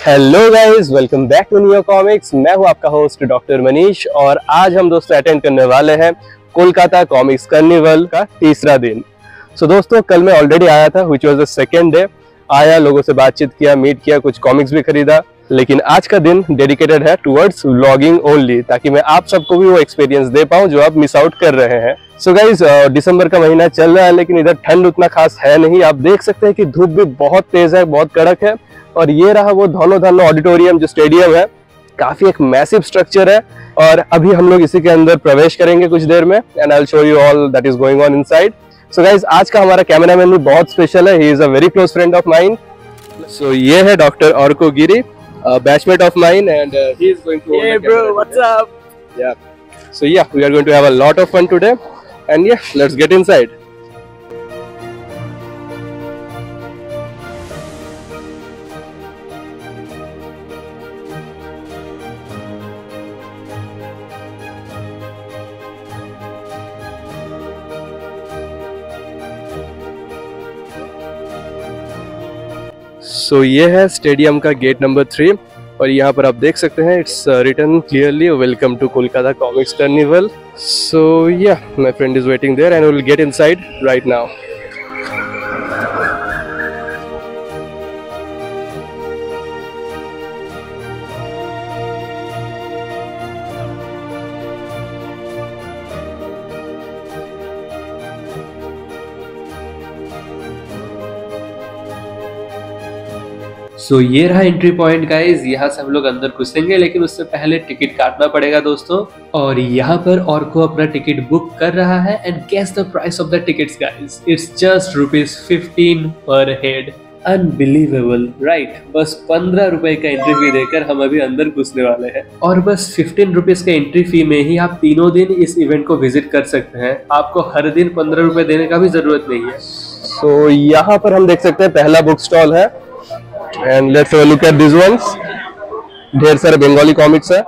Hello guys, welcome back to new comics. मैं हूं आपका होस्ट डॉक्टर मनीष और आज हम दोस्तों अटेंड करने वाले हैं कोलकाता कॉमिक्स कार्निवल का तीसरा दिन। दोस्तों कल मैं ऑलरेडी आया था, which was the second day. आया, लोगों से बातचीत किया, मीट किया, कुछ कॉमिक्स भी खरीदा। लेकिन आज का दिन डेडिकेटेड है टुवर्ड्स व्लॉगिंग ओनली, ताकि मैं आप सबको भी वो एक्सपीरियंस दे पाऊं जो आप मिस आउट कर रहे हैं। सो गाइज, दिसंबर का महीना चल रहा है लेकिन इधर ठंड उतना खास है नहीं। आप देख सकते हैं कि धूप भी बहुत तेज है, बहुत कड़क है। और ये रहा वो धौनो ऑडिटोरियम, जो स्टेडियम है, काफी एक मैसिव स्ट्रक्चर है। और अभी हम लोग इसी के अंदर प्रवेश करेंगे कुछ देर में, and I will show you all that is going on inside. So guys, आज का हमारा कैमरामैन भी बहुत स्पेशल है। He is a very close friend of mine. So ये है doctor Arko Giri, batchmate of mine, and he is going to Hey bro, what's up? Yeah. So yeah, we are going to have a lot of fun today, and yeah, let's get inside. So ये है stadium का gate number 3 और यहाँ पर आप देख सकते हैं it's written clearly welcome to Kolkata comics carnival. So yeah my friend is waiting there and we will get inside right now. So, ये रहा एंट्री पॉइंट गाइज। यहाँ से हम लोग अंदर घुसेंगे, लेकिन उससे पहले टिकट काटना पड़ेगा दोस्तों। और यहाँ पर ऑर्को अपना टिकट बुक कर रहा है, and guess the price of the tickets guys. It's just ₹15 per head. Unbelievable, right? बस 15 रुपए का एंट्री फी देकर हम अभी अंदर घुसने वाले हैं। और बस 15 रुपीज का एंट्री फी में ही आप तीनों दिन इस इवेंट को विजिट कर सकते हैं। आपको हर दिन 15 रुपए देने का भी जरूरत नहीं है। सो यहाँ पर हम देख सकते हैं पहला बुक स्टॉल है, and let's have a look at this ones. ढेर सारे बंगाली कॉमिक्स है।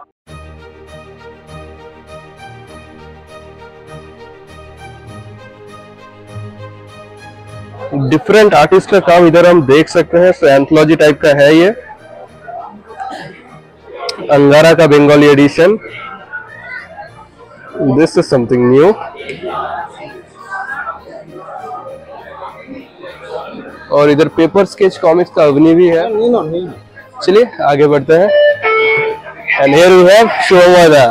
डिफरेंट आर्टिस्ट का काम इधर हम देख सकते हैं। सो एंथोलॉजी टाइप का है ये, अंगारा का Bengali edition. This is something new. और इधर पेपर स्केच कॉमिक्स का अवनी भी है। चलिए आगे बढ़ते हैं। And here we have Shovada.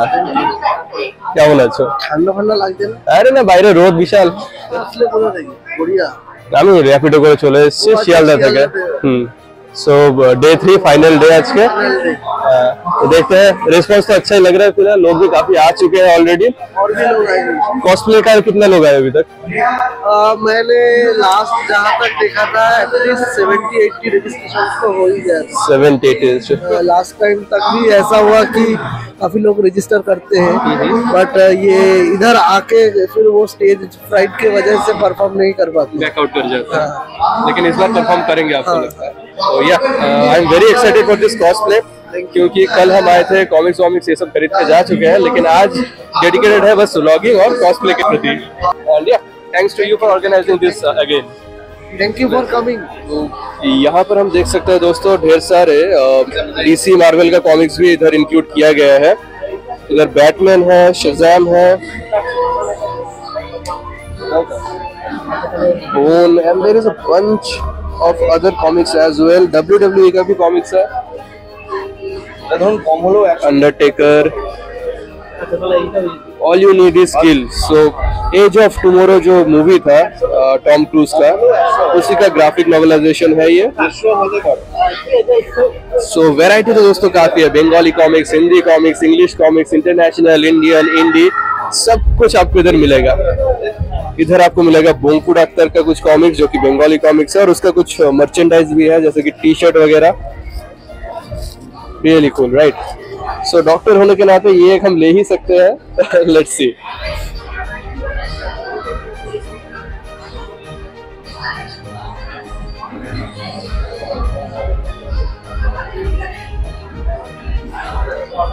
क्या बोला? ঠান্ডা ঠান্ডা লাগছে না? আরে না, বাইরে রোদ বিশাল। আসলে কোথা থেকে? গড়িয়া। আমি র্যাপিডো করে চলে এসেছি শিয়ালদা থেকে। सो डे 3 फाइनल डे आज के। तो देखते हैं, रिस्पॉन्स तो अच्छा ही लग रहा है। फिलहाल लोग भी काफी आ चुके हैं ऑलरेडी। और भी लोग आए। कॉस्प्ले का कितने लोग आए अभी तक? मैंने लास्ट जहाँ तक देखा था एटलीस्ट 70-80 रजिस्ट्रेशन तो हो ही गया। 70-80। लास्ट टाइम तक भी ऐसा हुआ कि काफी लोग रजिस्टर करते हैं, बट ये इधर आके फिर वो स्टेज फ्राइट की वजह से परफॉर्म नहीं कर पाते, बैकआउट कर जाता है। लेकिन इस बार परफॉर्म करेंगे आपको लगता है? तो या I am very excited for this cosplay, क्योंकि कल हम आए थे, कॉमिक्स वॉमिक्स ये सब खरीद के जा चुके हैं, लेकिन आज डेडिकेटेड है बस व्लॉगिंग और कॉस्प्ले के प्रति। And yeah thanks to you for organising this again. Thank you for coming. यहाँ पर हम देख सकते हैं दोस्तों ढेर सारे डीसी मार्वल का कॉमिक्स भी इधर इंक्लूड किया गया है। इधर बैटमैन है, शज़ैम है, Bone, and there is a bunch of other comics as well. WWE का भी कॉमिक्स है, Undertaker, all you need is skill. So Edge of Tomorrow जो मूवी था टॉम क्रूज का, उसी का ग्राफिक नॉवेलाइजेशन है ये। सो वैरायटी तो दोस्तों काफी है। Bengali comics, Hindi comics, English comics, international, Indian, indie, सब कुछ आपको इधर मिलेगा। इधर आपको मिलेगा बोंकुड़ा अख्तर का कुछ कॉमिक्स जो कि बंगाली कॉमिक्स है, और उसका कुछ मर्चेंडाइज भी है, जैसे कि टी शर्ट वगैरह। Really cool, right? So doctor होने के नाते ये एक हम ले ही सकते हैं। Let's see.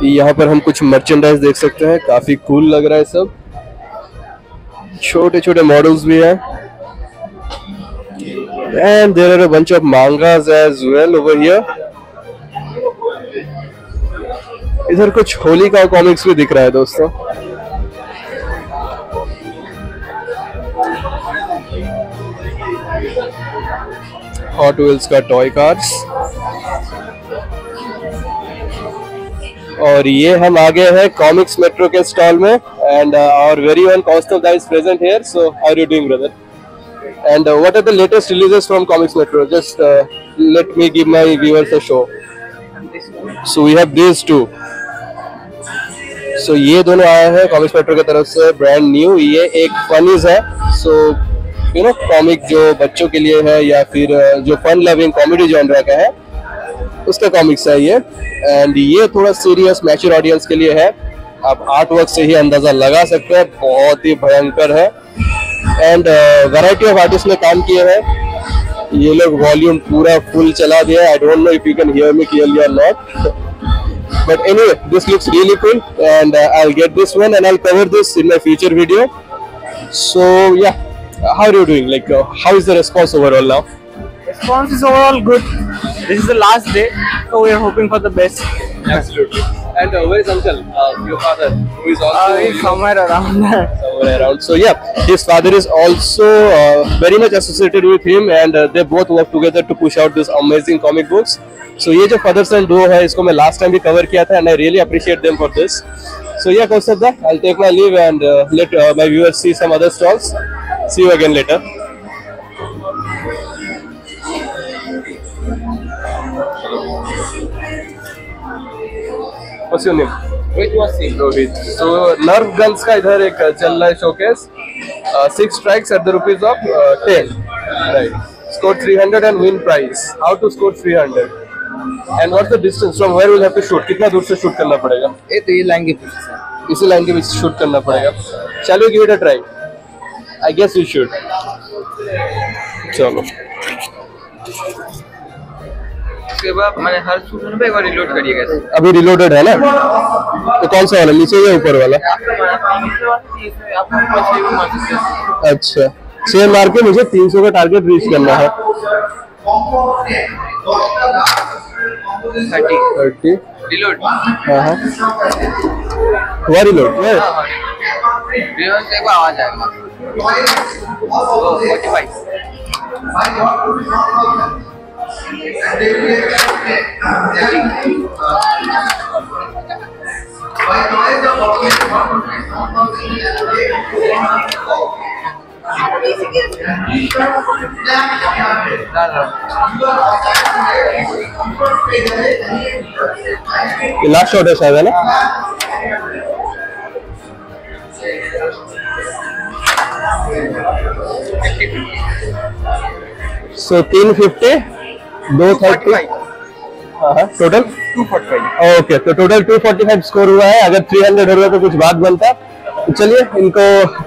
यहाँ पर हम कुछ मर्चेंडाइज देख सकते हैं, काफी कूल लग रहा है सब। छोटे छोटे मॉडल्स भी हैं, and there are a bunch of mangas as well over here. इधर कुछ होली का कॉमिक्स भी दिख रहा है दोस्तों। हॉट व्हील्स का टॉय कार्स। और ये हम आ गए हैं कॉमिक्स मेट्रो के स्टॉल में and our very own Kaustubh da is present here. So how are you doing brother? And what are the latest releases from Comics Metro? Just let me give my viewers a show. So we have these two. So ये दोनों आए हैं Comics Metro की तरफ से brand new। ये एक funnies है, so you know कॉमिक जो बच्चों के लिए है या फिर जो फन लविंग कॉमेडी जॉनरा का है उसका कॉमिक्स है ये। एंड ये थोड़ा सीरियस मैच्योर ऑडियंस के लिए है। आप आर्ट वर्क से ही अंदाजा लगा सकते हैं, बहुत ही भयंकर है। एंड वैरायटी ऑफ आर्टिस्ट ने काम किए हैं। ये लोग वॉल्यूम पूरा फुल चला दिया है। I don't know if you can hear me clearly और not, but anyway this looks really cool and I will get this one and I will cover this in my future video. So yeah, how are you doing? Like how is the response overall now? Response is overall good. This is the last day, so we are hoping for the best. Absolutely. And where is uncle? Your father, who is also He's somewhere around there. somewhere around. So yeah, his father is also very much associated with him, and they both work together to push out this amazing comic books. So ये जो father son duo है, इसको मैं last time भी cover किया था, and I really appreciate them for this. So yeah, Kaustubh da, I'll take my leave and let my viewers see some other stalls. See you again later. What's your name? Rohit. So Nerf guns का इधर एक चल रहा है showcase. 6 strikes at the rupees of 10. Right. Score 300 and win prize. How to score 300? And what's the distance from where we'll have to shoot? कितना दूर से shoot करना पड़ेगा? ये लाइन के पीछे से। इसी लाइन के पीछे shoot करना पड़ेगा। Shall we give it a try? I guess we should. चलो। उसके बाद मैंने हर शूट में एक बार रिलोड करिएगा। अभी रिलोडेड है ना? तो कौन सा वाला, नीचे या ऊपर वाला? अच्छा, 6 मार के मुझे 300 का टारगेट रीच करना है। 30 रिलोड। हाँ हुआ रिलोड? रिलोड से एक बार आवाज आएगा। 45। लास्ट शॉट है शायद, है ना? So 350, 230, total 245। ओके, तो टोटल 245 स्कोर हुआ है। अगर 300 हो गया तो कुछ बात बनता। तो चलिए इनको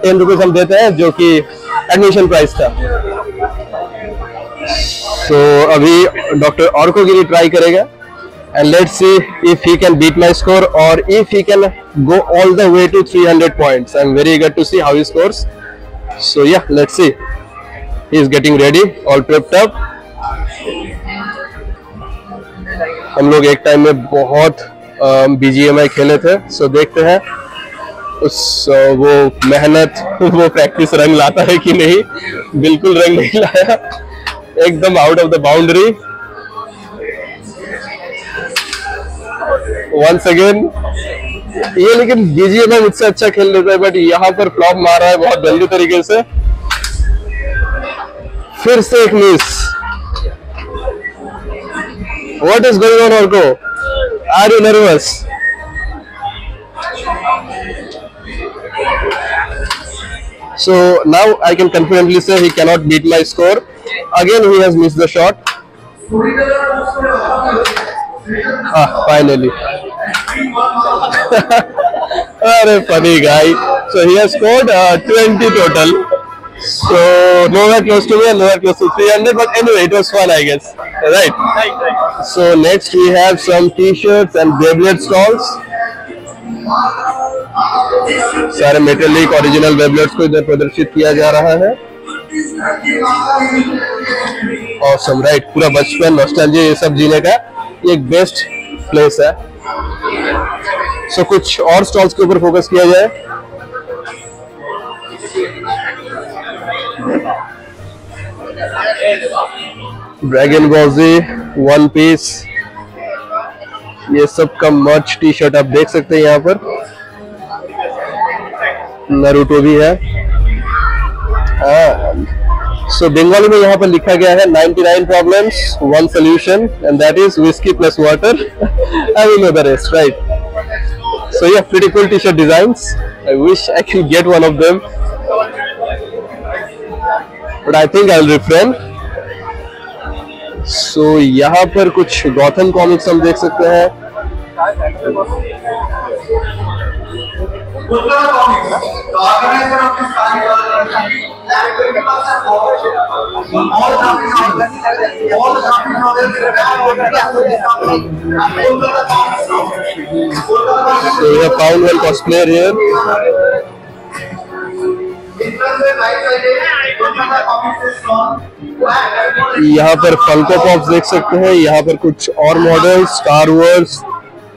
10 रुपीज हम देते हैं, जो कि एडमिशन प्राइस था। So अभी डॉक्टर ऑर्कोगिरी ट्राई करेगा and let's see if he can beat my score or if he can go all the way to 300 points. I'm very eager to see how he scores. So yeah, let's see. He is getting ready, all prepped up. हम लोग एक time में बहुत BGMI खेले थे, so देखते हैं उस वो मेहनत, वो प्रैक्टिस रंग लाता है कि नहीं। बिल्कुल रंग नहीं लाया, एकदम out of the boundary. Once again ये, लेकिन BGMI मुझसे अच्छा खेल लेता है, बट यहाँ पर फ्लॉप मार रहा है बहुत गंदे तरीके से। फिर से एक miss. What is going on, Orko? Are you nervous? So now I can confidently say he cannot beat my score. Again, he has missed the shot. Finally. Are funny guy. So he has scored 20 total. So nowhere close to me and nowhere close to 300, but anyway, it was fun, I guess. Right. So next we have some T-shirts and Beyblade stalls. सारे metallic original Beyblades को इधर प्रदर्शित किया जा रहा है। Awesome, right. पूरा बचपन, नॉस्टैल्जिया, ये सब जीने का ये एक बेस्ट प्लेस है। सो कुछ और स्टॉल्स के ऊपर फोकस किया जाए। ड्रैगन बॉल जी, वन पीस, ये सब का मर्च टी शर्ट आप देख सकते हैं यहाँ पर। नारुतो भी है। सो बंगाली में यहाँ पर लिखा गया है 99 problems, 1 solution, and that is whiskey plus water. I will know the rest, right? So yeah, pretty cool t-shirt designs. I wish I could get one of them, but I think I'll refrain. So यहाँ पर कुछ Gotham comics हम देख सकते हैं। So we have found one cosplayer here. यहाँ पर Funko pops देख सकते हैं। यहाँ पर कुछ और models, Star Wars,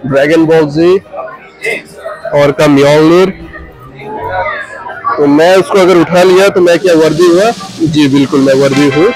Dragon Ball Z और का म्योल्नर। तो मैं उसको अगर उठा लिया तो मैं क्या वर्दी हुआ? जी बिल्कुल, मैं वर्दी हूँ।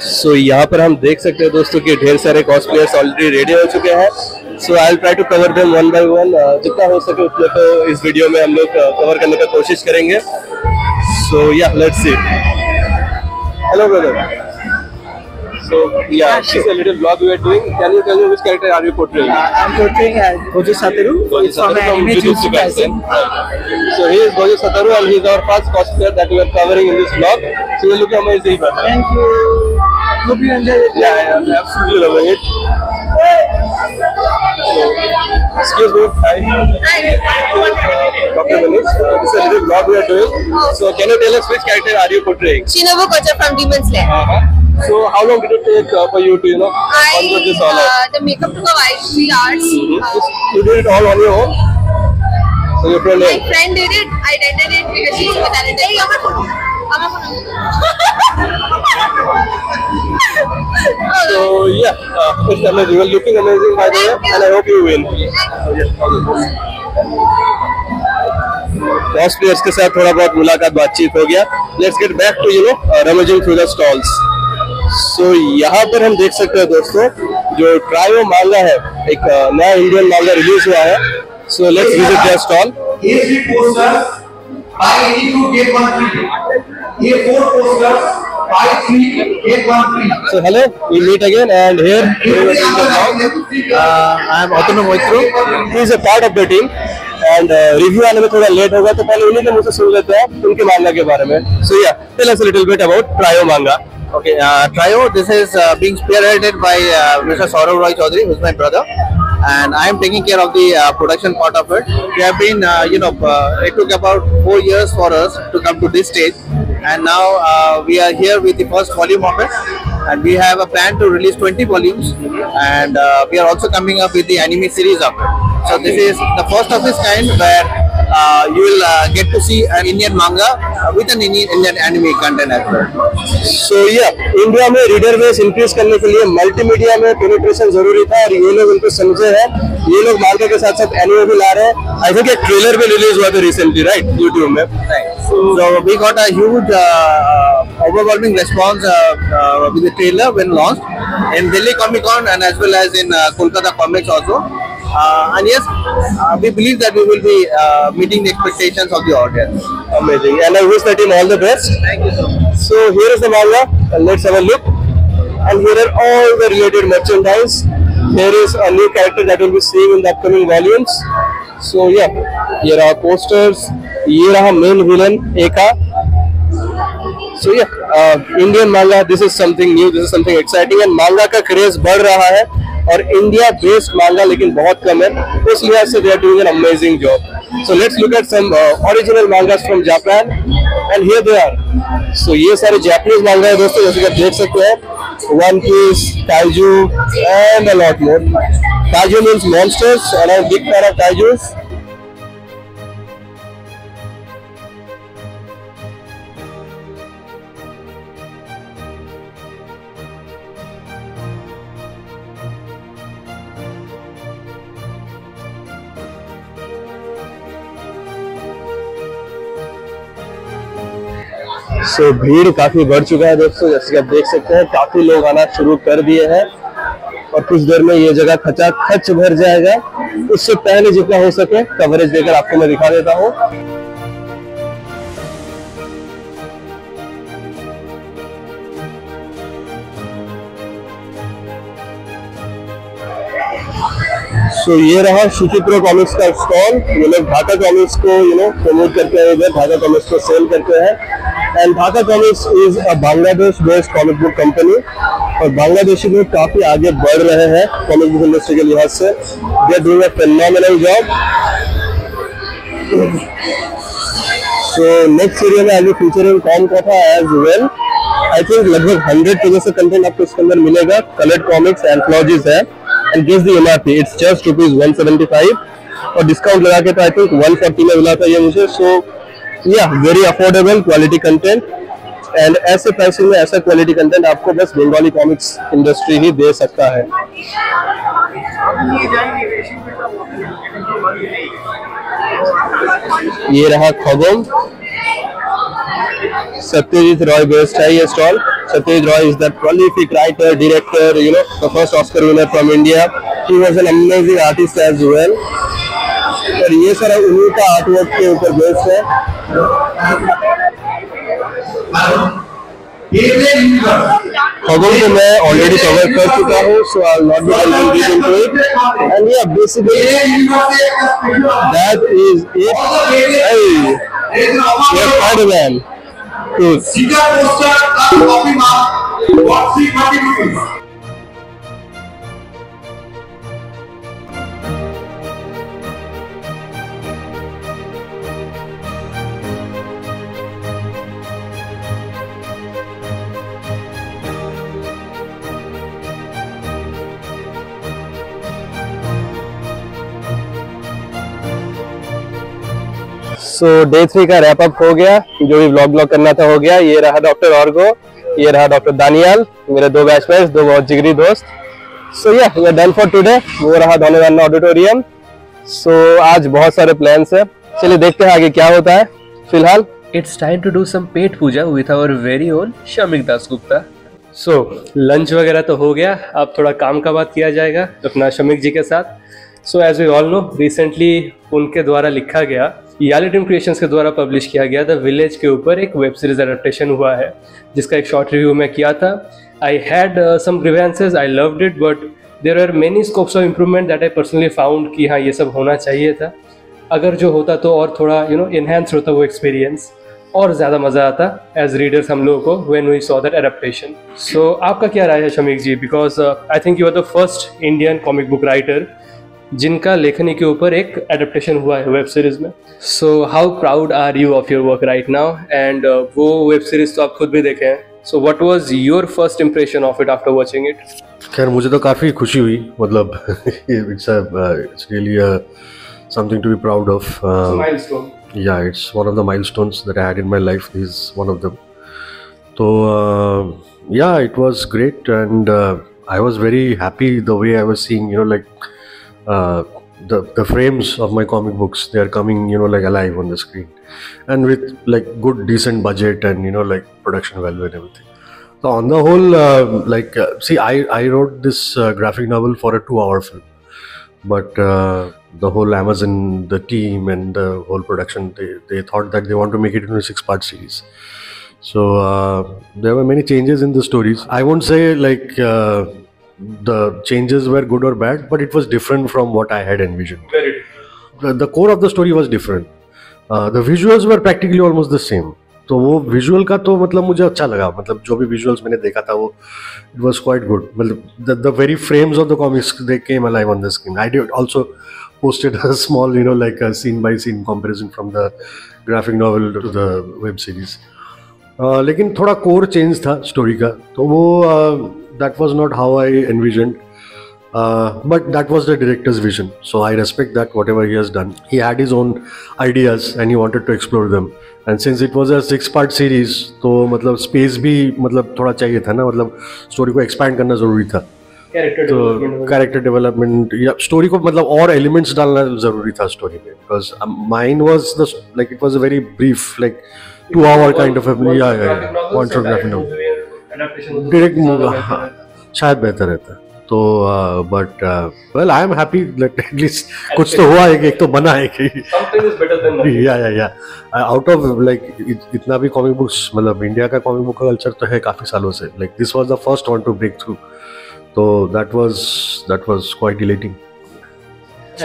सो यहाँ पर हम देख सकते हैं दोस्तों कि ढेर सारे कॉस्प्लेयर्स ऑलरेडी रेडी हो चुके हैं। So I will try to cover them one by one. जितना हो सके उतना तो इस वीडियो में हम लोग कवर करने का कोशिश करेंगे। सो या let's see. Hello brother. So yeah, this is a little vlog we are doing. Can you tell me which character are you portraying? I'm portraying Gojo Satoru. Gojo Satoru from Jujutsu Kaisen. So he is Gojo Satoru and he is our first cosplayer that we are covering in this vlog. So you look amazing, brother. Thank you. Hope you enjoy it. Yeah, I am absolutely loving it. So, excuse me. Hi. Dr. Manish. This is a little vlog we are doing. So can you tell us which character are you portraying? Shinobu Kocha from Demon Slayer. So how long did it take for you to convert this all out? The makeup took a while, 3 hours. You did it all on your own? So your friend My friend did it. I did it because she's super talented. Hey, So yeah, it's amazing. You are looking amazing by the way, and I hope you win. Cosplayers के साथ थोड़ा बहुत मुलाकात बातचीत हो गया. Let's get back to rummaging through the stalls. So यहाँ पर हम देख सकते हैं दोस्तों जो ट्रायो मांगा है, एक नया इंडियन मांगा रिलीज हुआ है. So let's visit their stall. Here 3 posters, buy any 2 get 1 free. Here 4 posters, buy 3 get 1 free. So hello, we meet again and here I am Atanu Moitro. He is a part of the team and review आने में थोड़ा late होगा तो पहले उन्हीं के मुझसे सुन लेते हैं उनके मांगा के बारे में. So yeah, tell us a little bit about trio मांगा. Okay, Trio, this is being spearheaded by Mr. Saurav Roy Chaudhary, who is my brother. and I am taking care of the production part of it. We have been, it took about 4 years for us to come to this stage, and now we are here with the first volume of it, and we have a plan to release 20 volumes, and we are also coming up with the anime series of it. So this is the first of its kind where you will get to see an Indian manga with an Indian anime content as well. So yeah, India में reader base increase करने के लिए multimedia में penetration जरूरी था और ये लोग उनको समझे हैं। ये लोग मांगा के साथ साथ एनिमे भी ला रहे हैं। आई थिंक एक ट्रेलर भी रिलीज हुआ था रिसेंटली, राइट, यूट्यूब में। So we got a huge overwhelming response with the trailer when launched in Delhi Comic Con and as well as in Kolkata Comics also. And yes, we believe that we will be meeting the expectations of the audience. Amazing, and I wish the team all the best. Thank you so much. So here is the manga, and let's have a look. And here are all the related merchandise. There is a new character that will be seeing in the upcoming volumes. So yeah, here are posters. ये रहा main villain Eka. So yeah, Indian manga. This is something new. This is something exciting, and manga का craze बढ़ रहा है और India based मांगा लेकिन बहुत कम है, उस लिहाज से they are doing an amazing job. So let's look at some original mangas from Japan, and here they are. So ये सारे जापानीज मांगा है दोस्तों, जैसे कि आप देख सकते हैं, One Piece, kaiju and a lot more. Kaiju means monsters and I am big fan of kaijus. So भीड़ काफी बढ़ चुका है दोस्तों, जैसे कि आप देख सकते हैं, काफी लोग आना शुरू कर दिए हैं और कुछ देर में ये जगह खचाखच भर जाएगा। उससे पहले जितना हो सके कवरेज देकर आपको मैं दिखा देता हूँ। सो ये रहा शिकीप्रो कॉमिक्स का स्टॉल। ये लोग ढाका कॉमिक्स को प्रमोट करते हैं, इधर ढाका कॉमिक्स को सेल करते हैं। And Dhaka comics is a Bangladesh based comic book company और बांग्लादेशी लोग काफी आगे बढ़ रहे हैं कॉमिक बुक इंडस्ट्री के लिहाज से। They are doing a phenomenal job. So next serial में आगे फीचरिंग कॉम का था एज वेल। आई थिंक लगभग 100 पेजेस का कंटेंट आपको इसके अंदर मिलेगा। कलर्ड कॉमिक्स, एंथोलॉजीज है। And guess the MRP, it's just ₹175 और डिस्काउंट लगा के तो आई थिंक 140 में मिला था ये मुझे। सो या very affordable quality content, and ऐसे प्राइसिंग में ऐसा क्वालिटी कंटेंट आपको बस बंगाली कॉमिक्स इंडस्ट्री ही दे सकता है। ये रहा खगोम, सत्यजीत रॉय बेस्ड है ये stall. Satyajit Roy is that prolific writer, director, the first Oscar winner from India. He was an amazing artist as well. और ये सारा उन्हीं का आर्टवर्क के ऊपर बेस्ड है। खगोल को मैं ऑलरेडी कवर कर चुका हूँ, so I'll not be delving deep into it. And yeah, basically that is it. Hey, you're Spider-Man. Good. Sticker poster plus copy mark, what 330 rupees. So day 3 का रैप अप हो गया, जो भी vlog करना था हो गया। ये रहा डॉक्टर ऑर्गो, ये रहा डॉक्टर दानियाल, मेरे 2 बैचमेट्स, 2 बहुत जिगरी दोस्त। So yeah we are done for today. वो रहा धोनीवान ऑडिटोरियम। सो आज बहुत सारे प्लान्स है, चलिए देखते हैं आगे क्या होता है। फिलहाल it's time to do some पेट पूजा with our very own Shamik Das Gupta. So lunch वगैरह तो हो गया, अब थोड़ा काम का बात किया जाएगा अपना शमिक जी के साथ। So as we all know, recently उनके द्वारा लिखा गया, याली टीम क्रिएशंस के द्वारा पब्लिश किया गया द विलेज के ऊपर एक वेब सीरीज एडेप्टेशन हुआ है, जिसका एक शॉर्ट रिव्यू मैं किया था। I had some grievances, I loved it, but there are many scopes of improvement that I personally found कि हाँ ये सब होना चाहिए था। अगर जो होता तो और थोड़ा इनहेंस होता वो एक्सपीरियंस, और ज़्यादा मज़ा आता एज रीडर्स हम लोगों को when we saw that adaptation. So आपका क्या राय है Shamik ji? Because I think you are the first Indian comic book writer जिनका लेखनी के ऊपर एक एडेप्टेशन हुआ है वेब सीरीज में। So how proud are you of your work right now? And वो वेब सीरीज तो आप खुद भी देखे हैं, so what was your first impression of it after watching it? खैर मुझे तो काफ़ी खुशी हुई, मतलब it's really something to be proud of. Milestone, yeah, it's one of the milestones that I had in my life. This is one of them. So yeah, it was great, and I was very happy the way I was seeing, you know, like the frames of my comic books, they are coming, you know, like alive on the screen, and with like good decent budget and, you know, like production value and everything. So on the whole, see, I wrote this graphic novel for a 2-hour film, but the whole Amazon, the team and the whole production, they thought that they want to make it into a 6-part series. So there were many changes in the stories. I won't say like the changes were good or bad, but it was different from what I had envisioned. very different. The core of the story was different. The visuals were practically almost the same. तो वो visual का तो मतलब मुझे अच्छा लगा, मतलब जो भी विजुअल्स मैंने देखा था वो इट वाज क्वाइट गुड, मतलब the very frames of the comics they came alive on the screen. I did also posted a small, you know, like a scene by scene comparison from the graphic novel to the web series. लेकिन थोड़ा core change था story का, तो वो that was not how I envisioned, but that was the director's vision, so I respect that. Whatever he has done, he had his own ideas and he wanted to explore them, and since it was a 6-part series, तो मतलब space भी मतलब थोड़ा चाहिए था ना, मतलब story को एक्सपैंड करना जरूरी था. तो कैरेक्टर डेवलपमेंट या स्टोरी को मतलब और एलिमेंट्स डालना जरूरी था स्टोरी में, because mine was the like it was a very brief like 2-hour kind of one shot graphic novel. Direct शायद बेहतर रहता. तो but well I am happy that at least कुछ तो हुआ है, एक तो बना है कि या आउट ऑफ लाइक इतना भी कॉमिक बुक्स, मतलब इंडिया का कॉमिक बुक का कल्चर तो है काफी सालों से, like this was the first one to break through. So that was quite elating.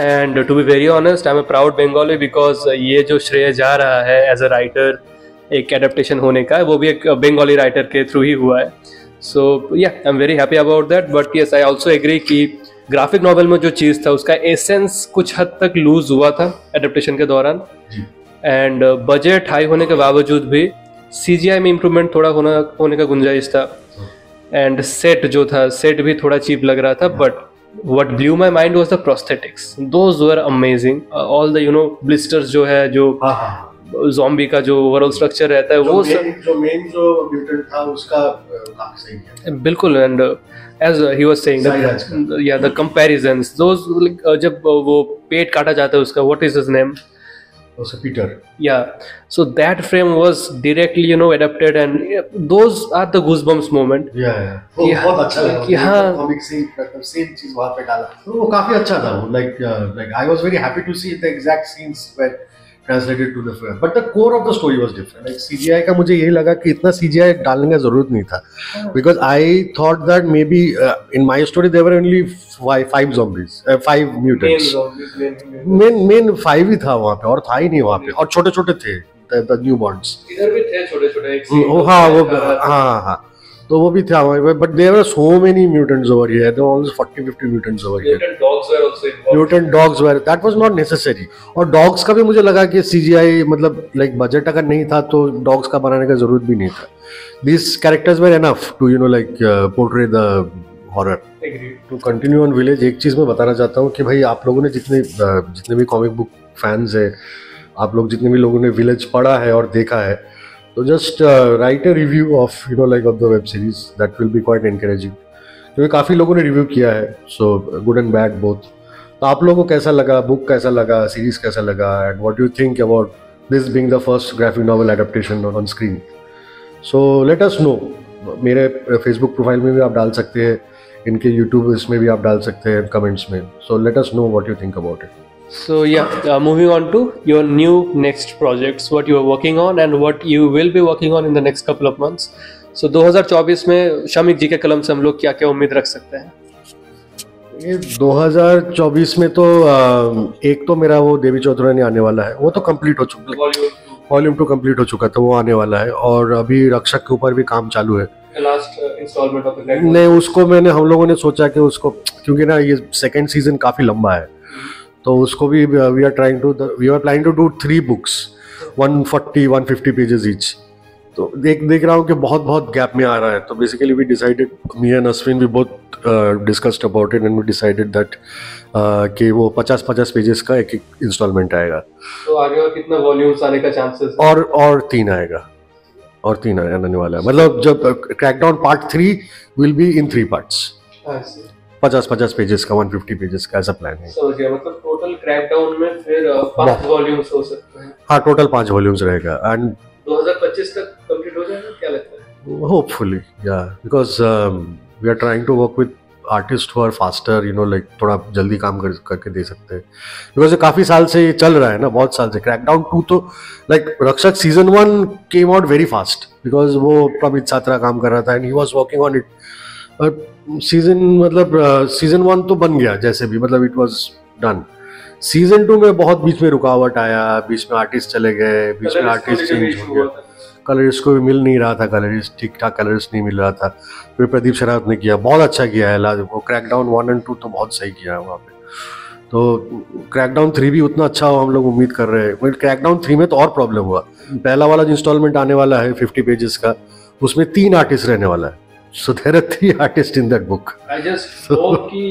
And to be very honest, I'm a proud Bengali because ये जो श्रेय जा रहा है as a writer एक adaptation होने का, वो भी एक Bengali writer के थ्रू ही हुआ है. So yeah, I'm very happy about that. But yes, I also agree कि ग्राफिक नॉवल में जो चीज़ था उसका एसेंस कुछ हद तक लूज हुआ था एडेप्टेशन के दौरान. एंड बजट हाई होने के बावजूद भी CGI में इम्प्रूवमेंट थोड़ा होने का गुंजाइश था. एंड सेट जो था, सेट भी थोड़ा चीप लग रहा था, but what blew my mind was the prosthetics. Those were amazing. All the, you know, blisters जो है, जो zombie का जो ओवरऑल स्ट्रक्चर रहता है, वो जो मेन जो म्यूटेंट था उसका काफी सही है. बिल्कुल. And as he was saying that, yeah, the comparisons, those जब वो पेट काटा जाता है उसका, what is his name? Also Peter. Yeah, so that frame was directly, you know, adapted, and those are the goosebumps moment. Yeah. वो बहुत अच्छा लगा कि हाँ कॉमिक से सेम चीज वहाँ पे डाला, तो वो काफी अच्छा था. Like I was very happy to see the exact scenes were translated to the film, but the core of the story was different. Like CGI का मुझे यही लगा कि इतना CGI डालने का जरूरत नहीं था, because I thought that maybe in my story there were only 5 zombies, 5 mutants. Main 5 ही था वहाँ पे, और था ही नहीं वहाँ पे, और छोटे छोटे थे the newborns. इधर भी थे छोटे छोटे. हाँ, तो वो भी था वहाँ पे, but there were so many mutants over here. There were almost 40-50 mutants over here. Mutant dogs were also involved. Mutant dogs were, that was not necessary. और dogs का भी मुझे लगा कि CGI मतलब like budget अगर नहीं था तो dogs का बनाने का जरूरत भी नहीं था. These characters were enough to, you know, like portray the horror. To continue on Village, एक चीज़ मैं बताना चाहता हूँ कि भाई आप लोगों ने जितने भी कॉमिक बुक फैंस है, आप लोग जितने भी लोगों ने विलेज पढ़ा है और देखा है, तो just right a review of, you know, like of the web series. That will be quite encouraging, क्योंकि काफ़ी लोगों ने रिव्यू किया है, so good and bad both. तो आप लोगों को कैसा लगा, बुक कैसा लगा, सीरीज कैसा लगा, and what do you think about this being the first graphic novel adaptation on screen? So let us know. मेरे फेसबुक प्रोफाइल में भी आप डाल सकते हैं, इनके यूट्यूब इसमें भी आप डाल सकते हैं कमेंट्स में. So let us know what you think about it. So yeah, moving on to your new next projects, what you are working on and what you will be working on in the next couple of months. So 2024 में शमीक जी के कलम से हम लोग क्या क्या उम्मीद रख सकते हैं? ये 2024 में तो एक तो मेरा वो देवी चौधरी आने वाला है, वो तो कंप्लीट हो चुका है, वॉल्यूम 2 कंप्लीट हो चुका था, वो आने वाला है. और अभी रक्षक के ऊपर भी काम चालू है. लास्ट इंस्टॉलमेंट ऑफ द नहीं, उसको हम लोगों ने सोचा कि उसको, क्योंकि ना ये सेकंड सीजन काफी लंबा है, तो उसको भी we are planning to do 3 books 140-150 pages each. तो देख रहा हूँ कि बहुत गैप में आ रहा है, तो basically we decided, me and Ashwin we both discussed about it and we decided that कि वो 50-50 पेजेस का एक इंस्टॉलमेंट आएगा। तो आगे और कितना वॉल्यूम्स आने का चांसेस? और 3 आएगा, और 3 आने वाला है। मतलब जब crackdown part 3 will be in 3 parts, 50-50 pages का, 150 पेजेस का ऐसा प्लान है। समझ गया। मतलब टोटल क्रैकडाउन में फिर 5 वॉल्यूम्स हो सकते हैं। हाँ, टोटल 5 वॉल्यूम्स रहेगा एंड 2025 तक कंप्लीट हो जाएगा, क्या लगता है? Hopefully yeah, because we are trying to work with artist who are faster, like थोड़ा जल्दी काम करके दे सकते हैं, बिकॉज ये काफी साल से ये चल रहा है ना, बहुत साल से। क्रैकडाउन 2 तो लाइक रक्षक season 1 came out very fast, because वो प्रमित सात्रा काम कर रहा था and he was working on it. Season 1 तो बन गया जैसे भी, मतलब इट वाज डन। सीजन 2 में बहुत बीच में रुकावट आया, बीच में आर्टिस्ट चले गए, बीच में आर्टिस्ट चेंज हो गया, कलरिस्ट को भी मिल नहीं रहा था, कलरिस्ट ठीक ठाक कलरिस्ट नहीं मिल रहा था। फिर प्रदीप शरावत ने किया, बहुत अच्छा किया है वो क्रैकडाउन 1 और 2 तो बहुत सही किया है वहाँ पे। तो क्रैकडाउन 3 भी उतना अच्छा हो हम लोग उम्मीद कर रहे हैं। क्रैकडाउन 3 में तो और प्रॉब्लम हुआ, पहला वाला जो इंस्टॉलमेंट आने वाला है 50 पेजेस का, उसमें 3 आर्टिस्ट रहने वाला है। So there are 3 artists in that book. I just hope कि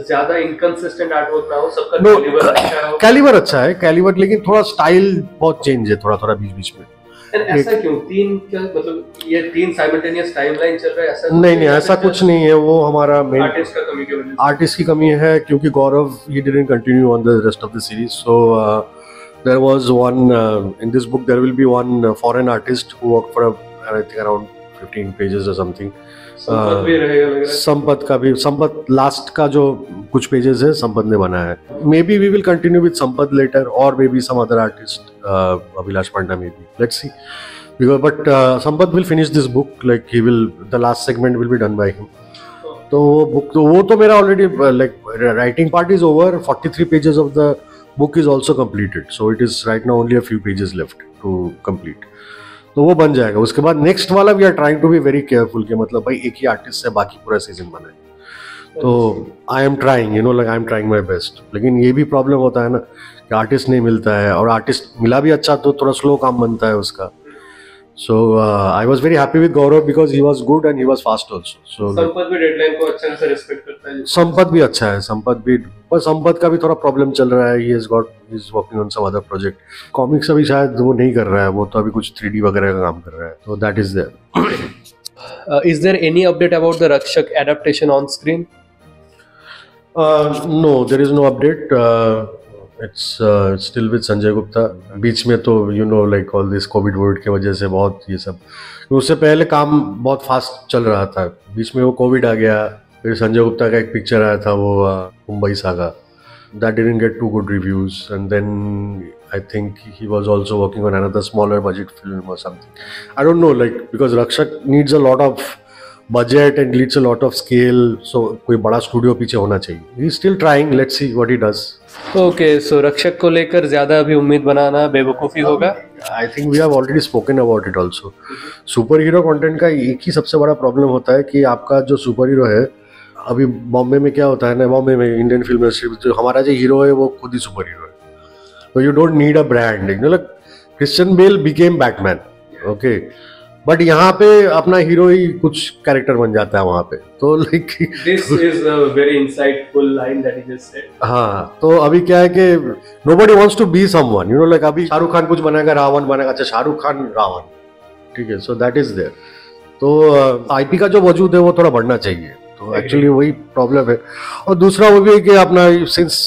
ज़्यादा inconsistent artwork ना हो, सबका कैलिबर अच्छा हो। कैलिबर अच्छा है, कैलिबर, लेकिन थोड़ा स्टाइल बहुत चेंज है, थोड़ा बीच में। ऐसा क्यों? 3 क्या मतलब ये 3 साइमल्टेनियस टाइमलाइन चल रहा है? ऐसा नहीं, ऐसा कुछ नहीं है। वो हमारा मेन आर्टिस्ट का कमी की वजह से, आर्टिस्ट की कमी है, क्योंकि गौरव he didn't continue on the rest of the series. So there was one in this book there will be one foreign artist who worked for I think around 15 pages or something. Sampat भी रहेगा लग रहा है। संपत का भी, Sampat last का जो कुछ पेजेस है संपत ने बनाया है। Maybe we will continue with Sampat later और maybe some other artist, Abhilash Panda maybe, let's see, because but Sampat will finish this book, like he will, the last segment will be done by him. तो वो तो मेरा already like writing part is over, 43 pages of the book is also completed, so it is right now only a few pages left to complete. तो वो बन जाएगा। उसके बाद नेक्स्ट वाला we are trying to be very careful कि मतलब भाई एक ही आर्टिस्ट से बाकी पूरा सीजन बनाए। तो I am trying, like I am trying my best. लेकिन ये भी प्रॉब्लम होता है ना कि आर्टिस्ट नहीं मिलता है, और आर्टिस्ट मिला भी अच्छा तो थोड़ा स्लो काम बनता है उसका। So I was very happy with Gaurav because he was good and he was fast also. So Sampat भी डेडलाइन को अच्छे से रिस्पेक्ट करता है। संपत भी अच्छा है, संपत भी, पर संपत का भी थोड़ा प्रॉब्लम चल रहा है। he is working on some other project. Comics अभी शायद वो नहीं कर रहा है, वो तो अभी कुछ 3D वगैरह का काम कर रहा है। तो that is there. Is there any update about the Rakshak adaptation on screen? No, there is no update. It's still with Sanjay Gupta. बीच में तो like all this कोविड वोविड की वजह से बहुत ये सब, उससे पहले काम बहुत फास्ट चल रहा था, बीच में वो कोविड आ गया। फिर संजय गुप्ता का एक पिक्चर आया था वो Mumbai saga, that didn't get too good reviews, and then I think he was also working on another smaller budget film or something. I don't know, like because Rakshak needs a lot of budget and needs a lot of scale, so कोई बड़ा studio पीछे होना चाहिए। He's still trying, let's see what he does. Okay, so Rakshak को लेकर ज्यादा अभी उम्मीद बनाना बेवकूफ़ी होगा। I think we have already spoken about it also. Super hero content का एक ही सबसे बड़ा प्रॉब्लम होता है कि आपका जो सुपर हीरो है, अभी बॉम्बे में क्या होता है ना, बॉम्बे में इंडियन फिल्म इंडस्ट्री जो हमारा जो हीरो है वो खुद ही सुपर हीरो है। तो you don't need a brand, like Christian Bale became Batman, okay, but यहाँ पे अपना हीरो ही कुछ कैरेक्टर बन जाता है वहाँ पे। तो like this is a very insightful line that he just said. हाँ, तो अभी क्या है कि nobody wants to be someone, like अभी शाहरुख खान कुछ बनाएगा, रावण बनाएगा, अच्छा शाहरुख खान रावण, ठीक है, सो दैट इज देयर। तो आईपी का जो वजूद है वो थोड़ा बढ़ना चाहिए, तो एक्चुअली वही प्रॉब्लम है। और दूसरा वो भी है कि अपना since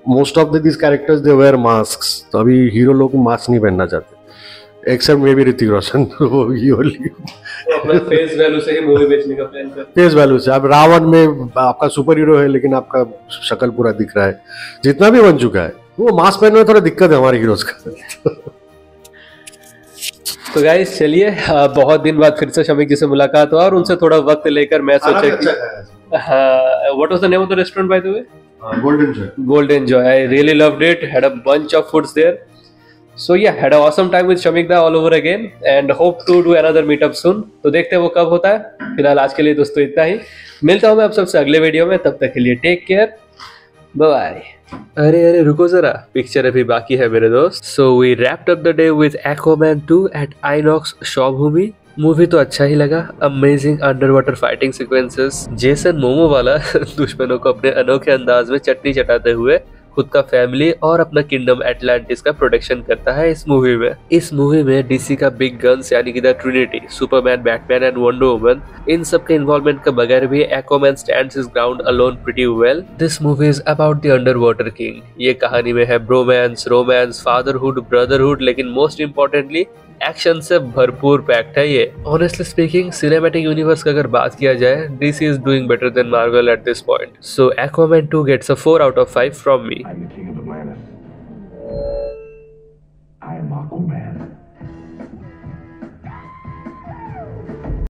most of this characters they wear masks, तो अभी हीरो लोग मास्क नहीं पहनना चाहते, except maybe Hrithik Roshan, वो अपना फेस वैल्यू से ही मूवी बेचने का प्लान कर, फेस वैल्यू से। अब रावण में आपका सुपर हीरो है लेकिन आपका शक्ल पूरा दिख रहा है, जितना भी बन चुका है, वो मास्क पहनने में थोड़ा दिक्कत है हमारे हीरोज का। तो गाइस चलिए, बहुत दिन बाद फिर से शमीक जी से मुलाकात हुआ और उनसे थोड़ा वक्त लेकर मैं सोचा कि what was the name of the restaurant by the way? Golden Joy. I really loved it. Had a bunch of foods there. So yeah, had an awesome time with Shamik da all over again and hope to do another meetup soon. तो देखते हैं वो कब होता है। फिलहाल आज के लिए दोस्तों इतना ही, मिलता हूँ मैं आप सबसे अगले वीडियो में, तब तक के लिए टेक केयर, बाय। अरे रुको जरा, पिक्चर अभी बाकी है मेरे दोस्त। So we wrapped up the day with Aquaman 2 at INOX Swabhumi. Movie तो अच्छा ही लगा। Amazing under water fighting sequences. Jason Momoa वाला दुश्मनों को अपने अनोखे अंदाज में चटनी चटाते हुए खुद का फैमिली और अपना किंगडम एटलांटिस का प्रोटेक्शन करता है इस मूवी में। इस मूवी में डीसी का बिग गन्स यानी कि the Trinity, Superman, Batman and Wonder Woman, इन सब के इन्वॉल्वमेंट के बगैर भी Aquaman stands his ground alone pretty well. This movie is about the under water king. ये कहानी में है ब्रोमांस, रोमांस, फादरहुड, ब्रदरहुड, लेकिन मोस्ट इम्पोर्टेंटली एक्शन से भरपूर पैक्ड है ये। ऑनेस्टली स्पीकिंग, सिनेमैटिक यूनिवर्स का अगर बात किया जाए, DC is doing better than Marvel at this point. So Aquaman 2 gets a 4 out of 5 from me.